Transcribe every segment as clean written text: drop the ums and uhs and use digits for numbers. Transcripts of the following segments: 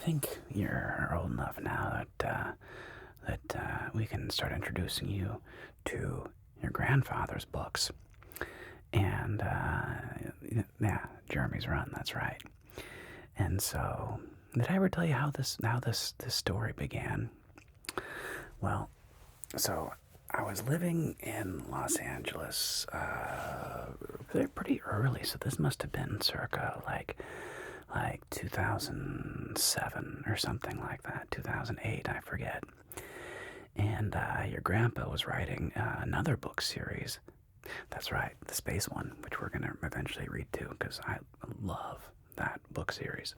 think you're old enough now that we can start introducing you to your grandfather's books. And yeah, Jeremy's Run. That's right. And so, did I ever tell you how this story began? Well, so I was living in Los Angeles pretty early. So this must have been circa like 2007 or something like that, 2008, I forget. And your grandpa was writing another book series. That's right, the space one, which we're going to eventually read too, because I love that book series.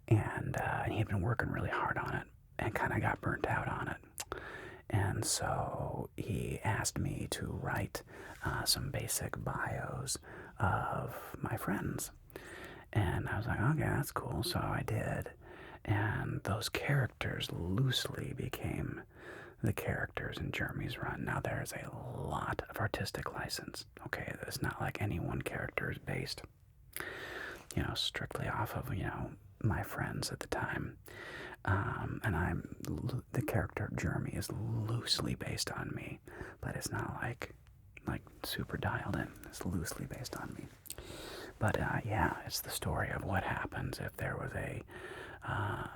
And he had been working really hard on it and kind of got burnt out on it. And so he asked me to write some basic bios of my friends. And I was like, okay, that's cool. So I did. And those characters loosely became the characters in Jeremy's Run. Now, there's a lot of artistic license. Okay, it's not like any one character is based, strictly off of, my friends at the time. And the character of Jeremy is loosely based on me, but it's not like super dialed in. It's loosely based on me. But yeah, it's the story of what happens if there was a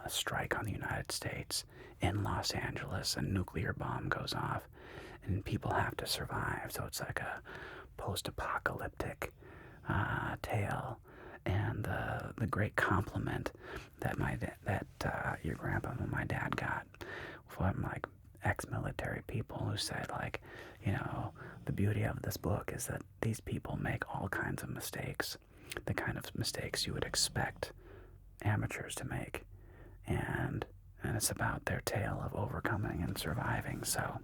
strike on the United States in Los Angeles, a nuclear bomb goes off, and people have to survive. So it's like a post-apocalyptic tale. And the great compliment that your grandpa and my dad got from like ex-military people who said, like, the beauty of this book is that these people make all kinds of mistakes, the kind of mistakes you would expect amateurs to make, and it's about their tale of overcoming and surviving. So,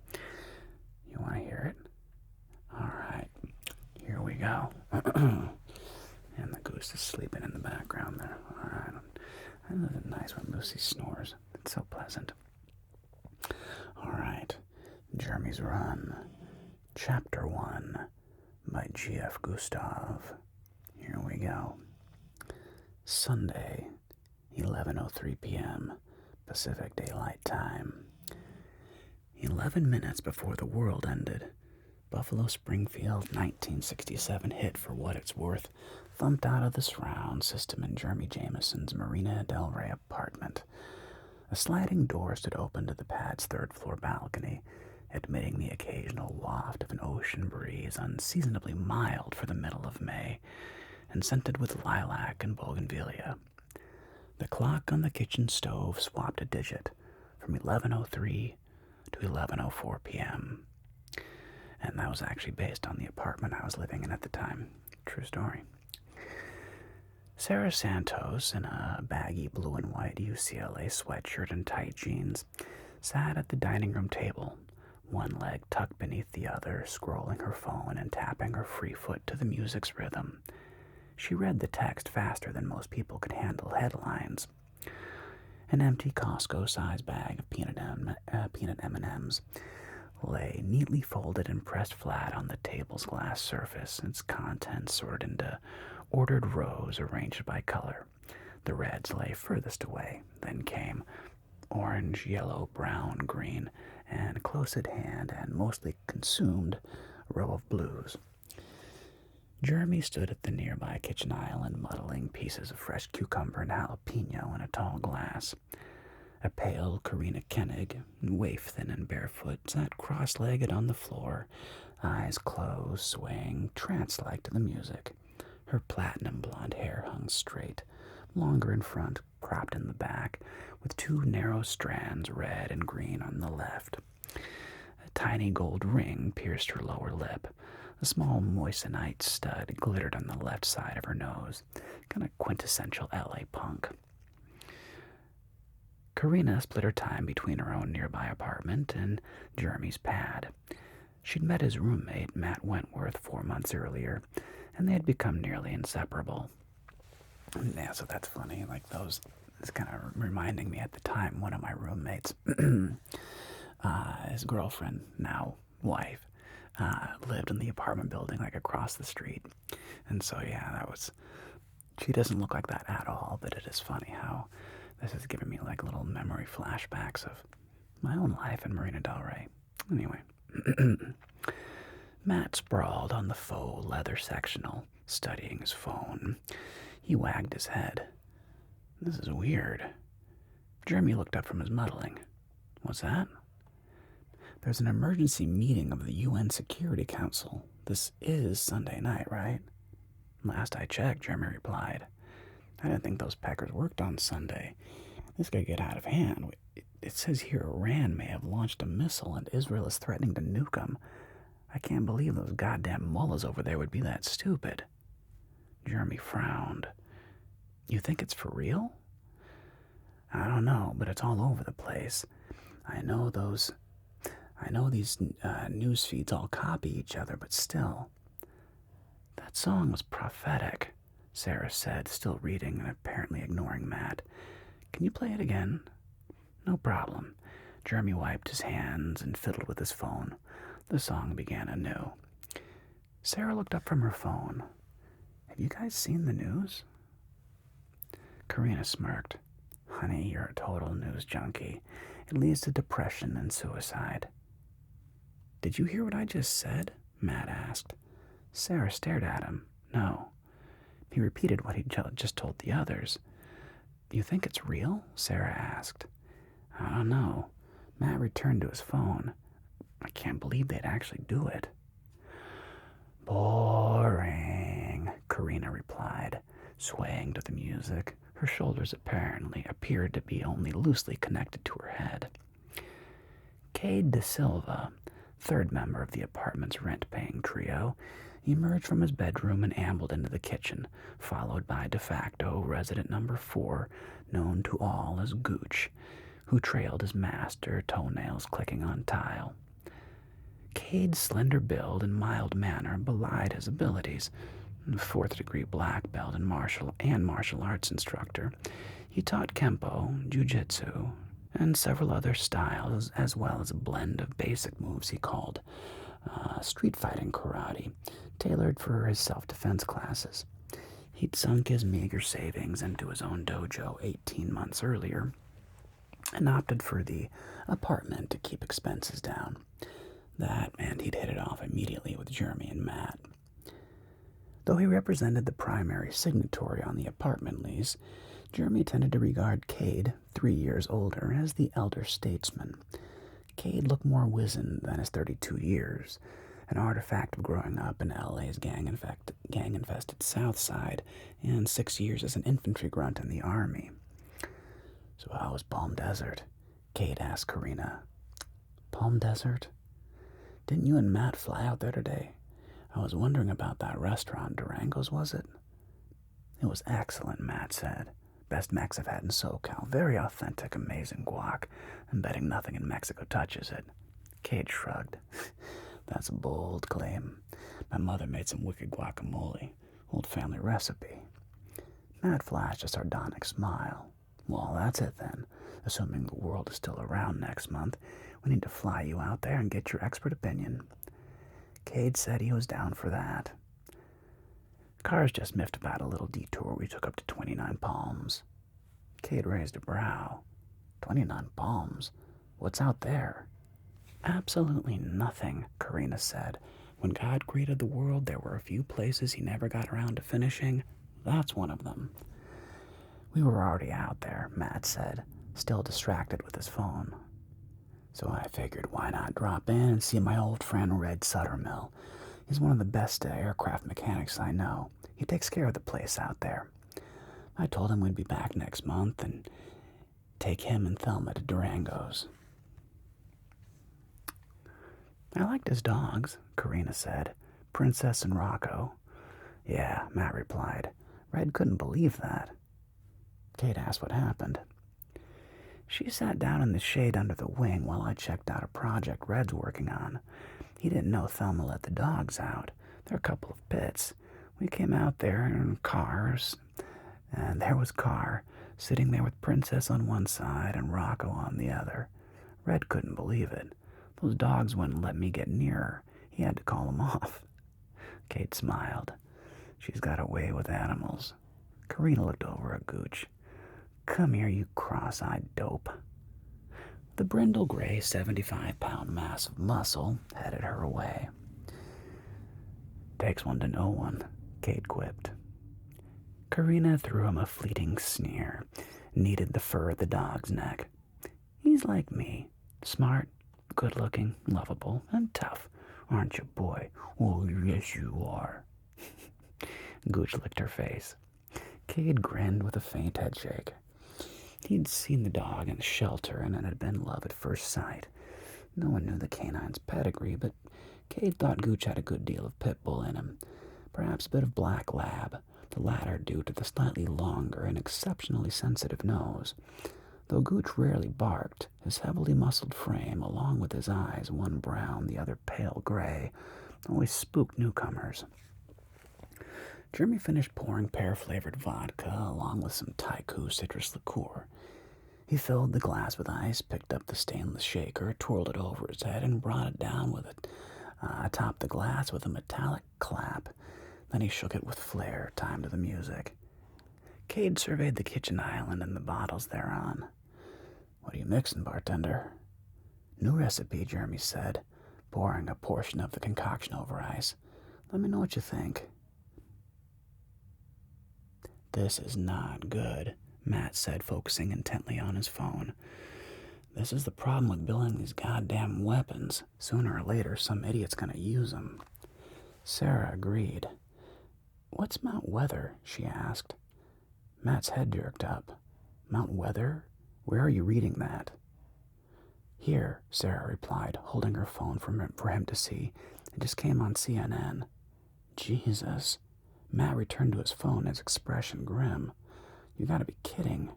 you want to hear it? All right, here we go. And the goose is sleeping in the background there. All right, I know it's nice when Lucy snores. It's so pleasant. All right, Jeremy's Run, Chapter 1 by gfgustav. Here we go. Sunday, 11:03 p.m. Pacific Daylight Time. 11 minutes before the world ended, Buffalo Springfield 1967 hit For What It's Worth thumped out of the surround system in Jeremy Jameson's Marina Del Rey apartment. A sliding door stood open to the pad's third-floor balcony, admitting the occasional waft of an ocean breeze unseasonably mild for the middle of May, and scented with lilac and bougainvillea. The clock on the kitchen stove swapped a digit from 11:03 to 11:04 p.m. And that was actually based on the apartment I was living in at the time. True story. Sarah Santos, in a baggy blue and white UCLA sweatshirt and tight jeans, sat at the dining room table, one leg tucked beneath the other, scrolling her phone and tapping her free foot to the music's rhythm. She read the text faster than most people could handle headlines. An empty Costco-sized bag of peanut M&Ms lay neatly folded and pressed flat on the table's glass surface, its contents sorted into ordered rows arranged by color. The reds lay furthest away, then came orange, yellow, brown, green, and close at hand and mostly consumed row of blues. Jeremy stood at the nearby kitchen island, muddling pieces of fresh cucumber and jalapeno in a tall glass. A pale Karina Koenig, waif-thin and barefoot, sat cross-legged on the floor, eyes closed, swaying trance-like to the music. Her platinum blonde hair hung straight, longer in front, cropped in the back, with two narrow strands, red and green, on the left. A tiny gold ring pierced her lower lip. A small moissanite stud glittered on the left side of her nose, kind of quintessential LA punk. Karina split her time between her own nearby apartment and Jeremy's pad. She'd met his roommate, Matt Wentworth, 4 months earlier, and they had become nearly inseparable. Yeah, so that's funny. Like, those, it's kind of reminding me at the time, one of my roommates, his girlfriend, now wife, lived in the apartment building, like, across the street. And so, yeah, she doesn't look like that at all, but it is funny how This is giving me like little memory flashbacks of my own life in Marina Del Rey. Anyway, Matt sprawled on the faux leather sectional, studying his phone. He wagged his head. This is weird. Jeremy looked up from his muddling. What's that? There's an emergency meeting of the UN Security Council. This is Sunday night, right? Last I checked, Jeremy replied. I didn't think those peckers worked on Sunday. This could get out of hand. It says here Iran may have launched a missile and Israel is threatening to nuke them. I can't believe those goddamn mullahs over there would be that stupid. Jeremy frowned. You think it's for real? I don't know, but it's all over the place. I know these news feeds all copy each other, but still. That song was prophetic, Sarah said, still reading and apparently ignoring Matt. Can you play it again? No problem. Jeremy wiped his hands and fiddled with his phone. The song began anew. Sarah looked up from her phone. Have you guys seen the news? Karina smirked. Honey, you're a total news junkie. It leads to depression and suicide. Did you hear what I just said? Matt asked. Sarah stared at him. No. He repeated what he just told the others. You think it's real? Sarah asked. I don't know. Matt returned to his phone. I can't believe they'd actually do it. Boring, Karina replied, swaying to the music. Her shoulders appeared to be only loosely connected to her head. Cade De Silva, third member of the apartment's rent-paying trio, emerged from his bedroom and ambled into the kitchen, followed by de facto resident number 4, known to all as Gooch, who trailed his master, toenails clicking on tile. Cade's slender build and mild manner belied his abilities. Fourth-degree black belt and martial arts instructor, he taught Kempo, Jiu-Jitsu, and several other styles, as well as a blend of basic moves he called street fighting karate, tailored for his self-defense classes. He'd sunk his meager savings into his own dojo 18 months earlier and opted for the apartment to keep expenses down. That meant he'd hit it off immediately with Jeremy and Matt. Though he represented the primary signatory on the apartment lease, Jeremy tended to regard Cade, 3 years older, as the elder statesman. Cade looked more wizened than his 32 years, an artifact of growing up in LA's gang-infested South Side and 6 years as an infantry grunt in the Army. So how was Palm Desert? Cade asked Karina. Palm Desert? Didn't you and Matt fly out there today? I was wondering about that restaurant. Durango's, was it? It was excellent, Matt said. Best Mex I've had in SoCal. Very authentic, amazing guac. I'm betting nothing in Mexico touches it. Cade shrugged. That's a bold claim. My mother made some wicked guacamole. Old family recipe. Matt flashed a sardonic smile. Well, that's it then. Assuming the world is still around next month, we need to fly you out there and get your expert opinion. Cade said he was down for that. Cars just miffed about a little detour we took up to 29 Palms. Cade raised a brow. 29 Palms? What's out there? Absolutely nothing, Karina said. When God created the world, there were a few places he never got around to finishing. That's one of them. We were already out there, Matt said, still distracted with his phone. So I figured why not drop in and see my old friend Red Suttermill. He's one of the best aircraft mechanics I know. He takes care of the place out there. I told him we'd be back next month and take him and Thelma to Durango's. I liked his dogs, Karina said. Princess and Rocco. Yeah, Matt replied. Red couldn't believe that. Kate asked what happened. She sat down in the shade under the wing while I checked out a project Red's working on. He didn't know Thelma let the dogs out. There are a couple of pits. We came out there in cars, and there was Carr, sitting there with Princess on one side and Rocco on the other. Red couldn't believe it. Those dogs wouldn't let me get nearer. He had to call them off. Kate smiled. She's got a way with animals. Karina looked over at Gooch. Come here, you cross-eyed dope. The brindle gray 75-pound mass of muscle headed her away. Takes one to know one, Kate quipped. Karina threw him a fleeting sneer, kneaded the fur at the dog's neck. He's like me, smart, good-looking, lovable, and tough, aren't you, boy? Oh, yes, you are. Gooch licked her face. Cade grinned with a faint headshake. He'd seen the dog in the shelter, and it had been love at first sight. No one knew the canine's pedigree, but Cade thought Gooch had a good deal of pit bull in him, perhaps a bit of black lab, the latter due to the slightly longer and exceptionally sensitive nose. Though Gooch rarely barked, his heavily muscled frame, along with his eyes, one brown, the other pale gray, always spooked newcomers. Jeremy finished pouring pear-flavored vodka along with some Taiku citrus liqueur. He filled the glass with ice, picked up the stainless shaker, twirled it over his head, and brought it down with it atop the glass with a metallic clap. Then he shook it with flair, timed to the music. Cade surveyed the kitchen island and the bottles thereon. What are you mixing, bartender? New recipe, Jeremy said, pouring a portion of the concoction over ice. Let me know what you think. This is not good, Matt said, focusing intently on his phone. This is the problem with building these goddamn weapons. Sooner or later, some idiot's gonna use them. Sarah agreed. What's Mount Weather? She asked. Matt's head jerked up. Mount Weather? Where are you reading that? Here, Sarah replied, holding her phone for him to see. It just came on CNN. Jesus. Matt returned to his phone, his expression grim. You gotta be kidding.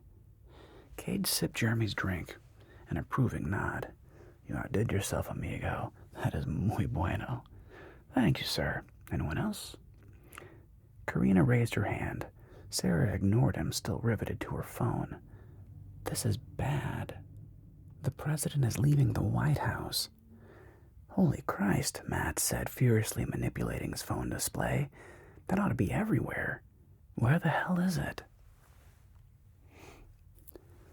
Cade sipped Jeremy's drink, an approving nod. You outdid yourself, amigo. That is muy bueno. Thank you, sir. Anyone else? Karina raised her hand. Sarah ignored him, still riveted to her phone. This is bad. The president is leaving the White House. Holy Christ, Matt said, furiously manipulating his phone display. That ought to be everywhere. Where the hell is it?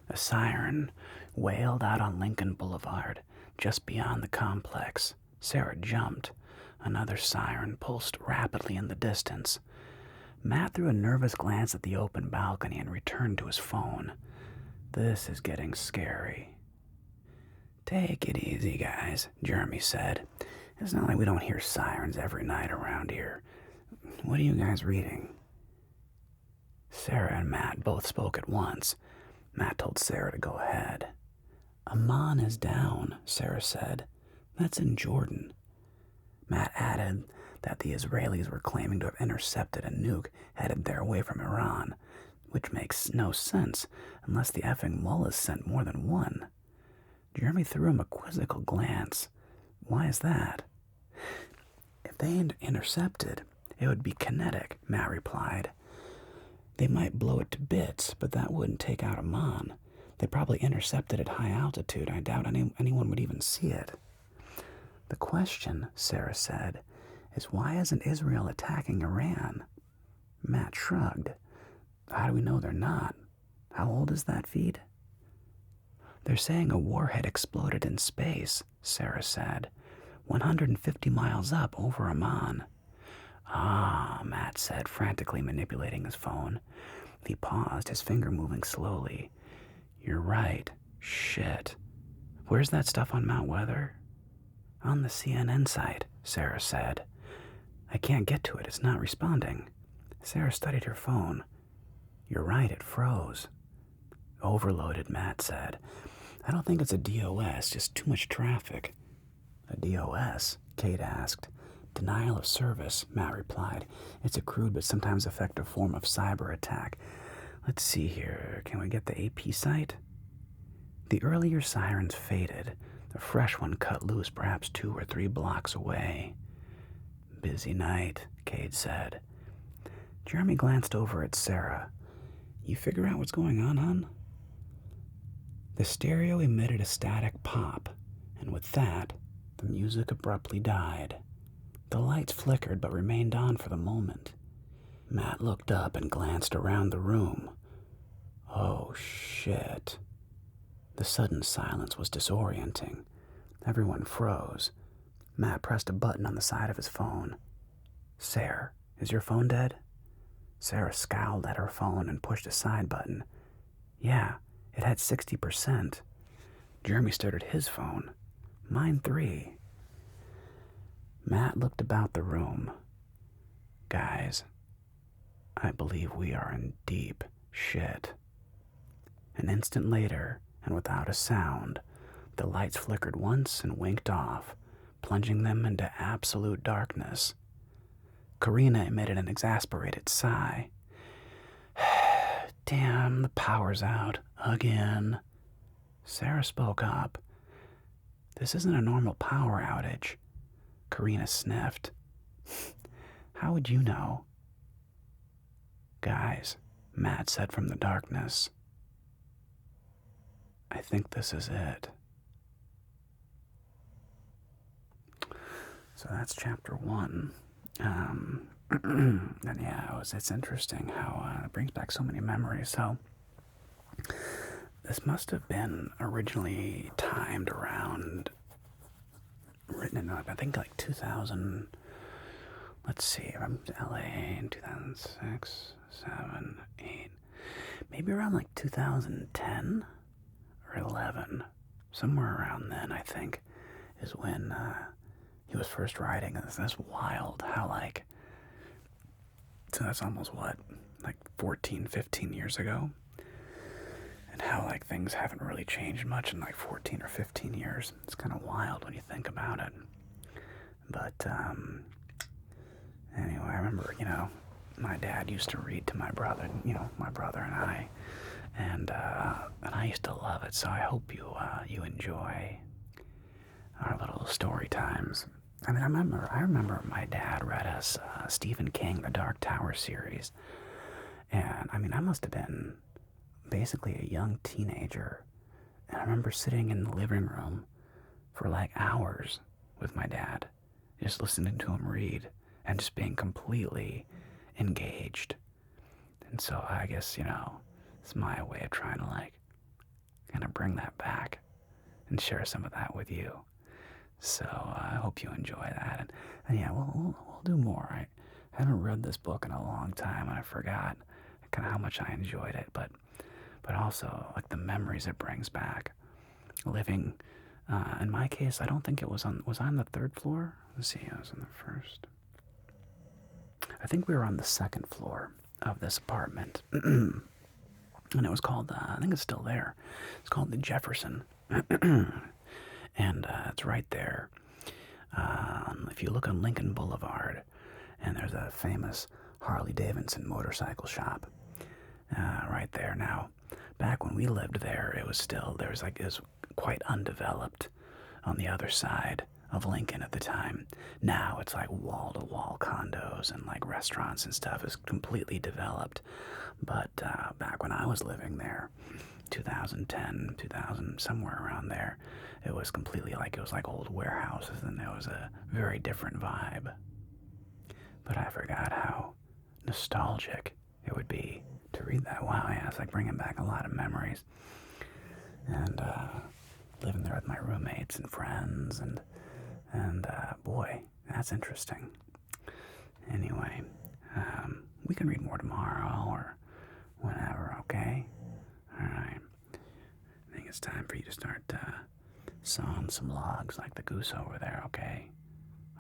A siren wailed out on Lincoln Boulevard, just beyond the complex. Sarah jumped. Another siren pulsed rapidly in the distance. Matt threw a nervous glance at the open balcony and returned to his phone. This is getting scary. Take it easy, guys, Jeremy said. It's not like we don't hear sirens every night around here. What are you guys reading? Sarah and Matt both spoke at once. Matt told Sarah to go ahead. Amman is down, Sarah said. That's in Jordan. Matt added that the Israelis were claiming to have intercepted a nuke headed their way from Iran, which makes no sense unless the effing mullahs sent more than one. Jeremy threw him a quizzical glance. Why is that? If they intercepted, it would be kinetic, Matt replied. They might blow it to bits, but that wouldn't take out Amman. They probably intercepted at high altitude. I doubt anyone would even see it. The question, Sarah said, is why isn't Israel attacking Iran? Matt shrugged. How do we know they're not? How old is that feed? They're saying a warhead exploded in space, Sarah said. 150 miles up over Amman. Ah, Matt said, frantically manipulating his phone. He paused, his finger moving slowly. You're right. Shit. Where's that stuff on Mount Weather? On the CNN site, Sarah said. I can't get to it. It's not responding. Sarah studied her phone. You're right, it froze. Overloaded, Matt said. I don't think it's a DOS, just too much traffic. A DOS? Kate asked. Denial of service, Matt replied. It's a crude but sometimes effective form of cyber attack. Let's see here. Can we get the AP site? The earlier sirens faded. A fresh one cut loose perhaps 2 or 3 blocks away. Busy night, Cade said. Jeremy glanced over at Sarah. You figure out what's going on, hon? The stereo emitted a static pop, and with that, the music abruptly died. The lights flickered but remained on for the moment. Matt looked up and glanced around the room. Oh, shit. The sudden silence was disorienting. Everyone froze. Matt pressed a button on the side of his phone. Sarah, is your phone dead? Sarah scowled at her phone and pushed a side button. Yeah, it had 60%. Jeremy stared at his phone. Mine 3. Matt looked about the room. Guys, I believe we are in deep shit. An instant later, and without a sound, the lights flickered once and winked off, plunging them into absolute darkness. Karina emitted an exasperated sigh. Damn, the power's out. Again. Sarah spoke up. This isn't a normal power outage. Karina sniffed. How would you know? Guys, Matt said from the darkness. I think this is it. So that's chapter 1. And yeah, it's interesting how it brings back so many memories. So this must have been originally timed around, written in, I think, like 2000. Let's see, I'm LA in 2006, 7, 8, maybe around like 2010 or 11, somewhere around then, I think, is when he was first writing. That's wild how, like, so that's almost what, like 14, 15 years ago, and how, like, things haven't really changed much in like 14 or 15 years. It's kind of wild when you think about it. But anyway, I remember, my dad used to read to my brother, my brother and I, and I used to love it. So I hope you enjoy our little story times. I mean, I remember my dad read us Stephen King, The Dark Tower series, and I mean, I must have been basically a young teenager, and I remember sitting in the living room for like hours with my dad, just listening to him read and just being completely engaged. And so I guess, it's my way of trying to, like, kind of bring that back and share some of that with you. So I hope you enjoy that. And yeah, we'll do more. I haven't read this book in a long time, and I forgot kind of how much I enjoyed it. But also, like, the memories it brings back. Living, in my case, I don't think it was on the 3rd floor? Let's see, I was on the 1st. I think we were on the 2nd floor of this apartment. And it was called, I think it's still there. It's called the Jefferson. And it's right there. If you look on Lincoln Boulevard, and there's a famous Harley-Davidson motorcycle shop right there. Now, back when we lived there, it was quite undeveloped on the other side of Lincoln at the time. Now it's like wall-to-wall condos and like restaurants and stuff is completely developed. But back when I was living there, 2010, 2000, somewhere around there, it was completely like, it was like old warehouses, and there was a very different vibe. But I forgot how nostalgic it would be to read that. Wow, yeah, it's like bringing back a lot of memories. And living there with my roommates and friends, and boy, that's interesting. Anyway, we can read more tomorrow or whenever, okay? Alright. I think it's time for you to start sawing some logs like the goose over there, okay?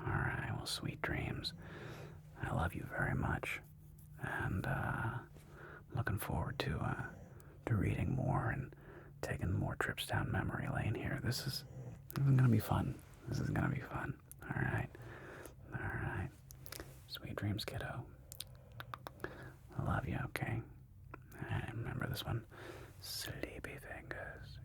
Alright, well, sweet dreams. I love you very much. And looking forward to reading more and taking more trips down memory lane here. This is gonna be fun. This is gonna be fun. Alright. Alright. Sweet dreams, kiddo. I love you, okay? And remember this one. Sleepy fingers.